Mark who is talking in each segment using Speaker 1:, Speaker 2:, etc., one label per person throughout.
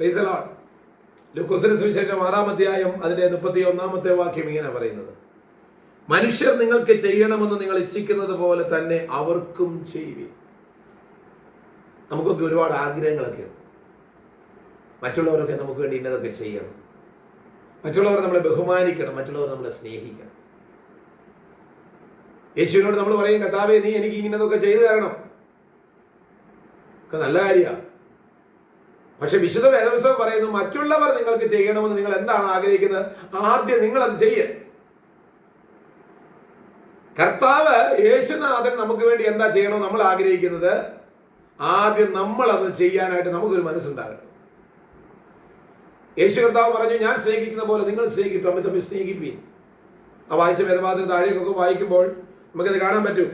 Speaker 1: Praise the Lord. ലൂക്കോസിന്റെ സുവിശേഷം 6-ാം അധ്യായം അതിന്റെ 31-ാമത്തെ വാക്യം ഇങ്ങനെ പറയുന്നത്, മനുഷ്യർ നിങ്ങൾക്ക് ചെയ്യണമെന്ന് നിങ്ങൾ ഇച്ഛിക്കുന്നത് പോലെ തന്നെ അവർക്കും ചെയ്യുവിൻ. നമുക്കൊക്കെ ഒരുപാട് ആഗ്രഹങ്ങളൊക്കെ ഉണ്ട്. മറ്റുള്ളവരൊക്കെ നമുക്ക് വേണ്ടി ഇന്നതൊക്കെ ചെയ്യണം, മറ്റുള്ളവർ നമ്മളെ ബഹുമാനിക്കണം, മറ്റുള്ളവർ നമ്മളെ സ്നേഹിക്കണം. യേശുവിനോട് നമ്മൾ പറയും, കർത്താവേ നീ എനിക്ക് ഇങ്ങനതൊക്കെ ചെയ്തു തരണം, ഒക്കെ നല്ല കാര്യമാണ്. പക്ഷെ വിശുദ്ധ വേദപുസ്തകം പറയുന്നു, മറ്റുള്ളവർ നിങ്ങൾക്ക് ചെയ്യണമെന്ന് നിങ്ങൾ എന്താണ് ആഗ്രഹിക്കുന്നത്, ആദ്യം നിങ്ങൾ അത് ചെയ്യ. കർത്താവ് യേശുനാഥൻ നമുക്ക് വേണ്ടി എന്താ ചെയ്യണമെന്ന് നമ്മൾ ആഗ്രഹിക്കുന്നത്, ആദ്യം നമ്മൾ അത് ചെയ്യാനായിട്ട് നമുക്കൊരു മനസ്സുണ്ടാകണം. യേശു കർത്താവ് പറഞ്ഞു, ഞാൻ സ്നേഹിക്കുന്ന പോലെ നിങ്ങൾ സ്നേഹിക്കും, തമ്മിൽ തമ്മിൽ സ്നേഹിപ്പീൻ. ആ വായിച്ച വേദഭാഗത്തിന് താഴേക്കൊക്കെ വായിക്കുമ്പോൾ നമുക്കത് കാണാൻ പറ്റും.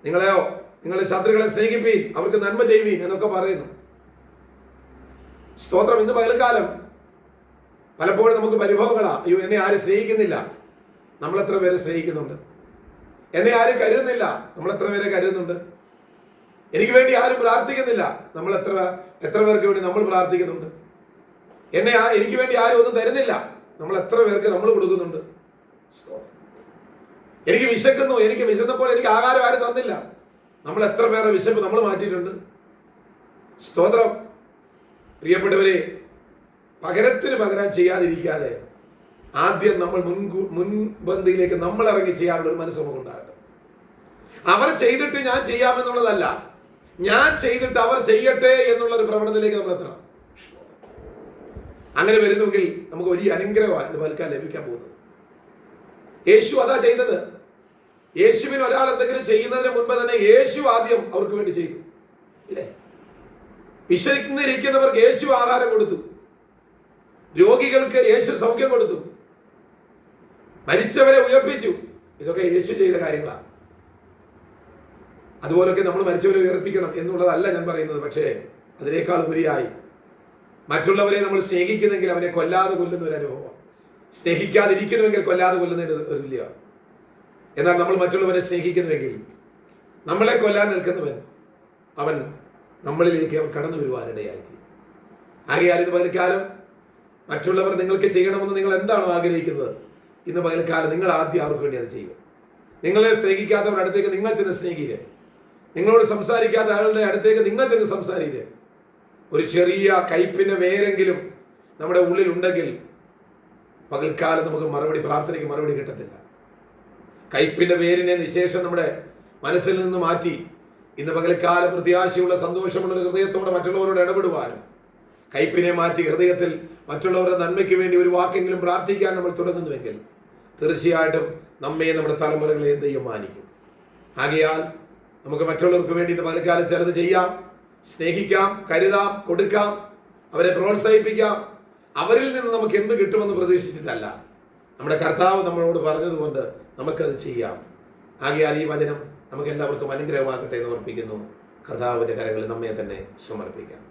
Speaker 1: നിങ്ങളുടെ ശത്രുക്കളെ സ്നേഹിപ്പീൻ, അവർക്ക് നന്മ ചെയ്യുവീൻ എന്നൊക്കെ പറയുന്നു. സ്തോത്രം. ഇന്ന് പകൽക്കാലം പലപ്പോഴും നമുക്ക് പരിഭവങ്ങളാ, അയ്യോ എന്നെ ആരും സ്നേഹിക്കുന്നില്ല, നമ്മൾ എത്ര പേരെ സ്നേഹിക്കുന്നുണ്ട്. എന്നെ ആരും കരുതുന്നില്ല, നമ്മൾ എത്ര പേരെ കരുതുന്നുണ്ട്. എനിക്ക് വേണ്ടി ആരും പ്രാർത്ഥിക്കുന്നില്ല, നമ്മൾ എത്ര പേർക്ക് വേണ്ടി നമ്മൾ പ്രാർത്ഥിക്കുന്നുണ്ട്. എനിക്ക് വേണ്ടി ആരും ഒന്നും തരുന്നില്ല, നമ്മൾ എത്ര പേർക്ക് നമ്മൾ കൊടുക്കുന്നുണ്ട്. എനിക്ക് വിശക്കുന്നു, എനിക്ക് വിശന്നപ്പോൾ എനിക്ക് ആഹാരം ആരും തന്നില്ല, നമ്മൾ എത്ര പേരെ വിശപ്പ് നമ്മൾ മാറ്റിയിട്ടുണ്ട്. സ്തോത്രം. പ്രിയപ്പെട്ടവരെ, പകരത്തിന് പകരം ചെയ്യാതിരിക്കാതെ ആദ്യം നമ്മൾ മുൻപന്തിയിലേക്ക് നമ്മൾ ഇറങ്ങി ചെയ്യാനുള്ള ഒരു മനസ്സ് നമുക്കുണ്ടാകട്ടെ. അവർ ചെയ്തിട്ട് ഞാൻ ചെയ്യാമെന്നുള്ളതല്ല, ഞാൻ ചെയ്തിട്ട് അവർ ചെയ്യട്ടെ എന്നുള്ളൊരു പ്രവണതയിലേക്ക് നമ്മൾ എത്തണം. അങ്ങനെ വരുന്നുവെങ്കിൽ നമുക്ക് വലിയ അനുഗ്രഹമാണ് ഇന്ന് പൽക്കാലം ലഭിക്കാൻ പോകുന്നത്. യേശു അതാ ചെയ്തത്. യേശുവിന് ഒരാൾ എന്തെങ്കിലും ചെയ്യുന്നതിന് മുൻപ് തന്നെ യേശു ആദ്യം അവർക്ക് വേണ്ടി ചെയ്തു, ഇല്ലേ? വിശന്നിരിക്കുന്നവർക്ക് യേശു ആഹാരം കൊടുത്തു, രോഗികൾക്ക് യേശു സൗഖ്യം കൊടുത്തു, മരിച്ചവരെ ഉയർപ്പിച്ചു. ഇതൊക്കെ യേശു ചെയ്ത കാര്യങ്ങളാണ്. അതുപോലൊക്കെ നമ്മൾ മരിച്ചവരെ ഉയർപ്പിക്കണം എന്നുള്ളതല്ല ഞാൻ പറയുന്നത്. പക്ഷേ അതിനേക്കാൾ ഉപരിയായി മറ്റുള്ളവരെ നമ്മൾ സ്നേഹിക്കുന്നെങ്കിൽ അവനെ കൊല്ലാതെ കൊല്ലുന്ന ഒരു അനുഭവം, സ്നേഹിക്കാതിരിക്കുന്നുവെങ്കിൽ കൊല്ലാതെ കൊല്ലുന്നതിന് ഒരു എന്നാൽ നമ്മൾ മറ്റുള്ളവരെ സ്നേഹിക്കുന്നുവെങ്കിൽ നമ്മളെ കൊല്ലാൻ നിൽക്കുന്നവൻ അവൻ നമ്മളിലേക്ക് അവൻ കടന്നു വരുവാനിടയായിരിക്കും. ആകയാൽ ഇന്ന് പകൽക്കാലം മറ്റുള്ളവർ നിങ്ങൾക്ക് ചെയ്യണമെന്ന് നിങ്ങൾ എന്താണോ ആഗ്രഹിക്കുന്നത്, ഇന്ന് പകൽക്കാലം നിങ്ങൾ ആദ്യം അവർക്ക് വേണ്ടി അത് ചെയ്യുക. നിങ്ങളെ സ്നേഹിക്കാത്തവരുടെ അടുത്തേക്ക് നിങ്ങൾ ചെന്ന് സ്നേഹിക്കുക. നിങ്ങളോട് സംസാരിക്കാത്ത ആളുടെ അടുത്തേക്ക് നിങ്ങൾ ചെന്ന് സംസാരിക്കുക. ഒരു ചെറിയ കയ്പിന്റെ വേരെങ്കിലും നമ്മുടെ ഉള്ളിൽ ഉണ്ടെങ്കിൽ പകൽക്കാലം നമുക്ക് പ്രാർത്ഥനയ്ക്ക് മറുപടി കിട്ടത്തില്ല. കയ്പിന്റെ വേരിനെ നിശേഷം നമ്മുടെ മനസ്സിൽ നിന്ന് മാറ്റി ഇന്ന് പകൽക്കാലം പ്രത്യാശയുള്ള സന്തോഷമുള്ള ഒരു ഹൃദയത്തോടെ മറ്റുള്ളവരോട് ഇടപെടുവാനും, കയ്പിനെ മാറ്റി ഹൃദയത്തിൽ മറ്റുള്ളവരുടെ നന്മയ്ക്ക് വേണ്ടി ഒരു വാക്കെങ്കിലും പ്രാർത്ഥിക്കാൻ നമ്മൾ തുടങ്ങുന്നുവെങ്കിൽ തീർച്ചയായിട്ടും നമ്മയും നമ്മുടെ തലമുറകളെയും ദൈവം മാനിക്കും. ആകയാൽ നമുക്ക് മറ്റുള്ളവർക്ക് വേണ്ടി ഇന്ന് പകൽക്കാലം ചിലത് ചെയ്യാം, സ്നേഹിക്കാം, കരുതാം, കൊടുക്കാം, അവരെ പ്രോത്സാഹിപ്പിക്കാം. അവരിൽ നിന്ന് നമുക്ക് എന്ത് കിട്ടുമെന്ന് പ്രതീക്ഷിച്ചിട്ടല്ല, നമ്മുടെ കർത്താവ് നമ്മളോട് പറഞ്ഞതുകൊണ്ട് നമുക്കത് ചെയ്യാം. ആകയാൽ ഈ വചനം നമുക്ക് എല്ലാവർക്കും അനുഗ്രഹമാകട്ടെ എന്ന് ഓർപ്പിക്കുന്നു. കർത്താവിന്റെ കരങ്ങളിൽ നമ്മെ തന്നെ സമർപ്പിക്കാം.